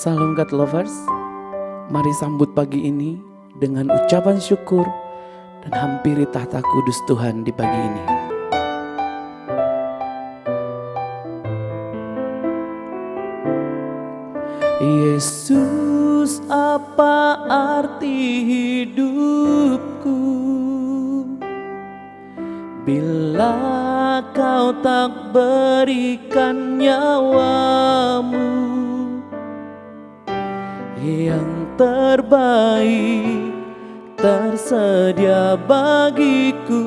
Salam God Lovers, mari sambut pagi ini dengan ucapan syukur dan hampiri tahta kudus Tuhan di pagi ini. Yesus, apa arti hidupku bila kau tak berikan nyawamu yang terbaik tersedia bagiku.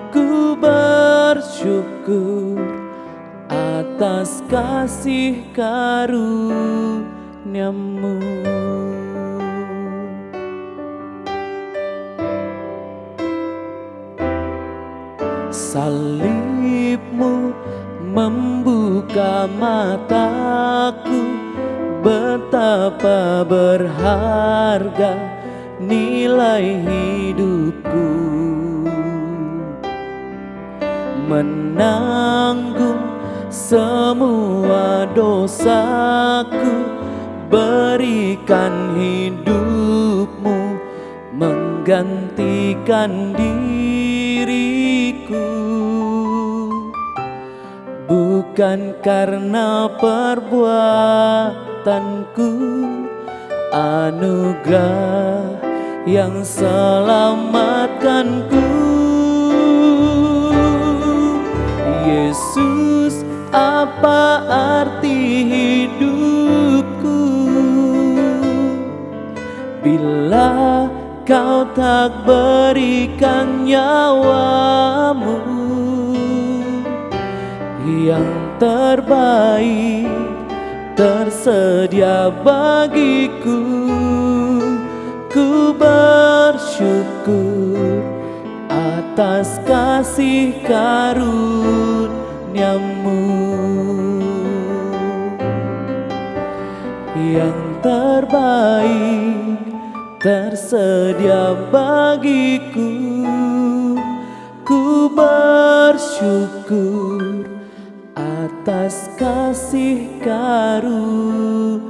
Ku bersyukur atas kasih karunia-Mu. Salib-Mu membuka mataku, betapa berharga nilai hidupku. Menanggung semua dosaku, berikan hidup-Mu menggantikan diriku. Bukan karena perbuatanku, anugerah yang selamatkanku. Yesus, apa arti hidupku bila Kau tak berikan nyawamu yang terbaik tersedia bagiku. Ku bersyukur atas kasih karunia-Mu yang terbaik tersedia bagiku. Ku bersyukur atas kasih karunia-Mu.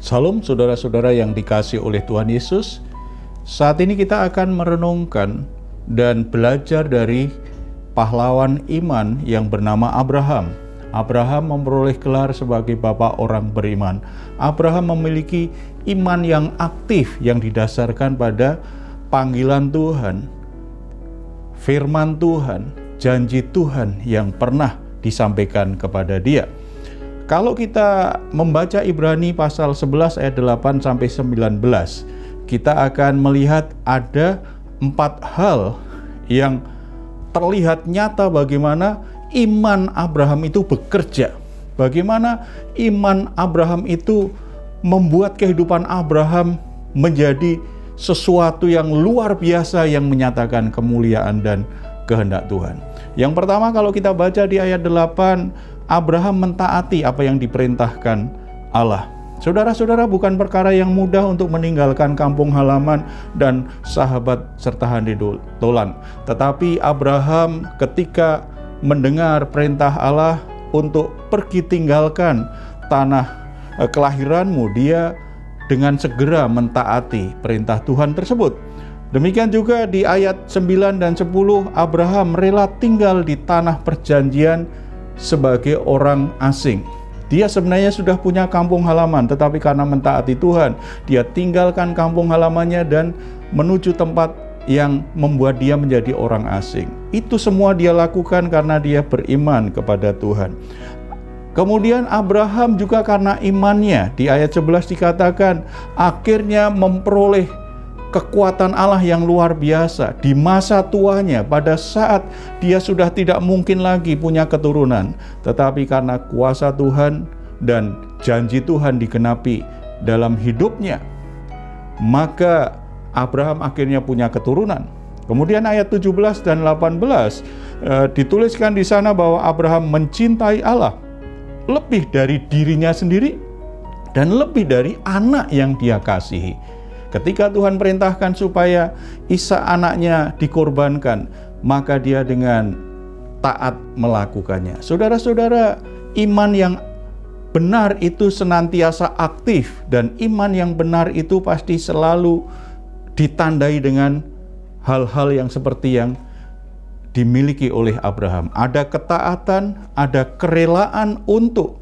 Salam saudara-saudara yang dikasihi oleh Tuhan Yesus. Saat ini kita akan merenungkan dan belajar dari pahlawan iman yang bernama Abraham. Abraham memperoleh gelar sebagai bapak orang beriman. Abraham memiliki iman yang aktif yang didasarkan pada panggilan Tuhan, firman Tuhan, janji Tuhan yang pernah disampaikan kepada dia. Kalau kita membaca Ibrani pasal 11 ayat 8 sampai 19, kita akan melihat ada 4 hal yang terlihat nyata bagaimana iman Abraham itu bekerja. Bagaimana iman Abraham itu membuat kehidupan Abraham menjadi sesuatu yang luar biasa yang menyatakan kemuliaan dan kehendak Tuhan. Yang pertama, kalau kita baca di ayat 8, Abraham mentaati apa yang diperintahkan Allah. Saudara-saudara, bukan perkara yang mudah untuk meninggalkan kampung halaman dan sahabat serta handetolan. Tetapi Abraham ketika mendengar perintah Allah untuk pergi tinggalkan tanah kelahiranmu, dia dengan segera mentaati perintah Tuhan tersebut. Demikian juga di ayat 9 dan 10, Abraham rela tinggal di tanah perjanjian sebagai orang asing. Dia sebenarnya sudah punya kampung halaman, tetapi karena mentaati Tuhan, dia tinggalkan kampung halamannya dan menuju tempat yang membuat dia menjadi orang asing. Itu semua dia lakukan karena dia beriman kepada Tuhan. Kemudian Abraham juga karena imannya, di ayat 11 dikatakan, akhirnya memperoleh kekuatan Allah yang luar biasa di masa tuanya, pada saat dia sudah tidak mungkin lagi punya keturunan, tetapi karena kuasa Tuhan dan janji Tuhan digenapi dalam hidupnya, maka Abraham akhirnya punya keturunan. Kemudian ayat 17 dan 18 dituliskan di sana bahwa Abraham mencintai Allah lebih dari dirinya sendiri dan lebih dari anak yang dia kasihi. Ketika Tuhan perintahkan supaya Ishak anaknya dikorbankan, maka dia dengan taat melakukannya. Saudara-saudara, iman yang benar itu senantiasa aktif, dan iman yang benar itu pasti selalu ditandai dengan hal-hal yang seperti yang dimiliki oleh Abraham. Ada ketaatan, ada kerelaan untuk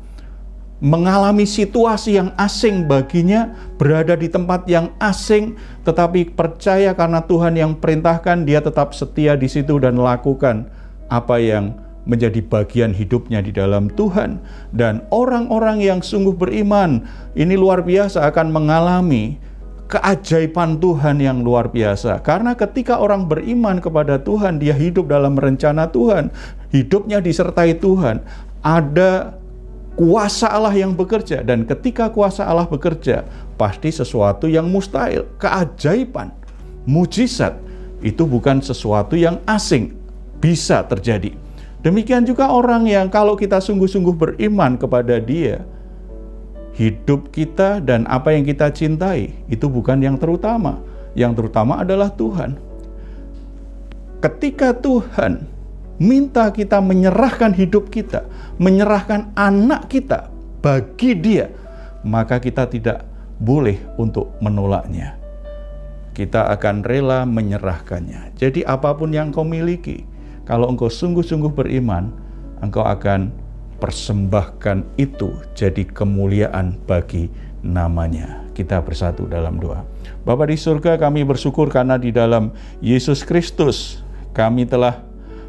mengalami situasi yang asing baginya, berada di tempat yang asing, tetapi percaya karena Tuhan yang perintahkan, dia tetap setia di situ dan lakukan apa yang menjadi bagian hidupnya di dalam Tuhan. Dan orang-orang yang sungguh beriman ini luar biasa akan mengalami keajaiban Tuhan yang luar biasa. Karena ketika orang beriman kepada Tuhan, dia hidup dalam rencana Tuhan, hidupnya disertai Tuhan, ada kuasa Allah yang bekerja. Dan ketika kuasa Allah bekerja, pasti sesuatu yang mustahil, keajaiban, mujizat, itu bukan sesuatu yang asing, bisa terjadi. Demikian juga orang yang kalau kita sungguh-sungguh beriman kepada Dia, hidup kita dan apa yang kita cintai itu bukan yang terutama. Yang terutama adalah Tuhan. Ketika Tuhan minta kita menyerahkan hidup kita, menyerahkan anak kita bagi Dia, maka kita tidak boleh untuk menolaknya. Kita akan rela menyerahkannya. Jadi apapun yang kau miliki, kalau engkau sungguh-sungguh beriman, engkau akan persembahkan itu jadi kemuliaan bagi namanya. Kita bersatu dalam doa. Bapa di surga, kami bersyukur karena di dalam Yesus Kristus kami telah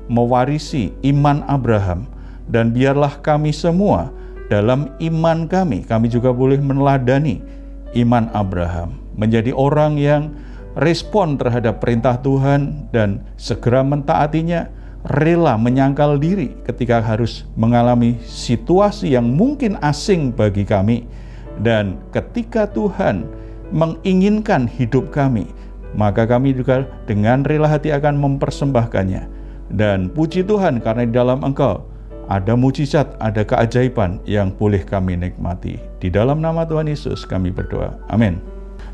mewarisi iman Abraham. Dan biarlah kami semua dalam iman kami juga boleh meneladani iman Abraham. Menjadi orang yang respon terhadap perintah Tuhan dan segera mentaatinya, rela menyangkal diri ketika harus mengalami situasi yang mungkin asing bagi kami. Dan ketika Tuhan menginginkan hidup kami, maka kami juga dengan rela hati akan mempersembahkannya. Dan puji Tuhan karena di dalam Engkau ada mujizat, ada keajaiban yang boleh kami nikmati. Di dalam nama Tuhan Yesus kami berdoa. Amin.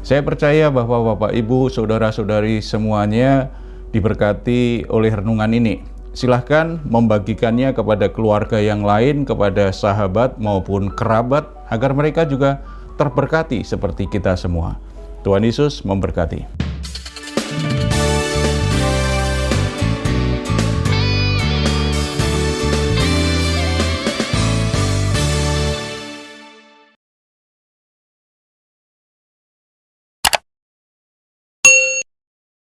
Saya percaya bahwa Bapak, Ibu, Saudara-saudari semuanya diberkati oleh renungan ini. Silahkan membagikannya kepada keluarga yang lain, kepada sahabat maupun kerabat, agar mereka juga terberkati seperti kita semua. Tuhan Yesus memberkati.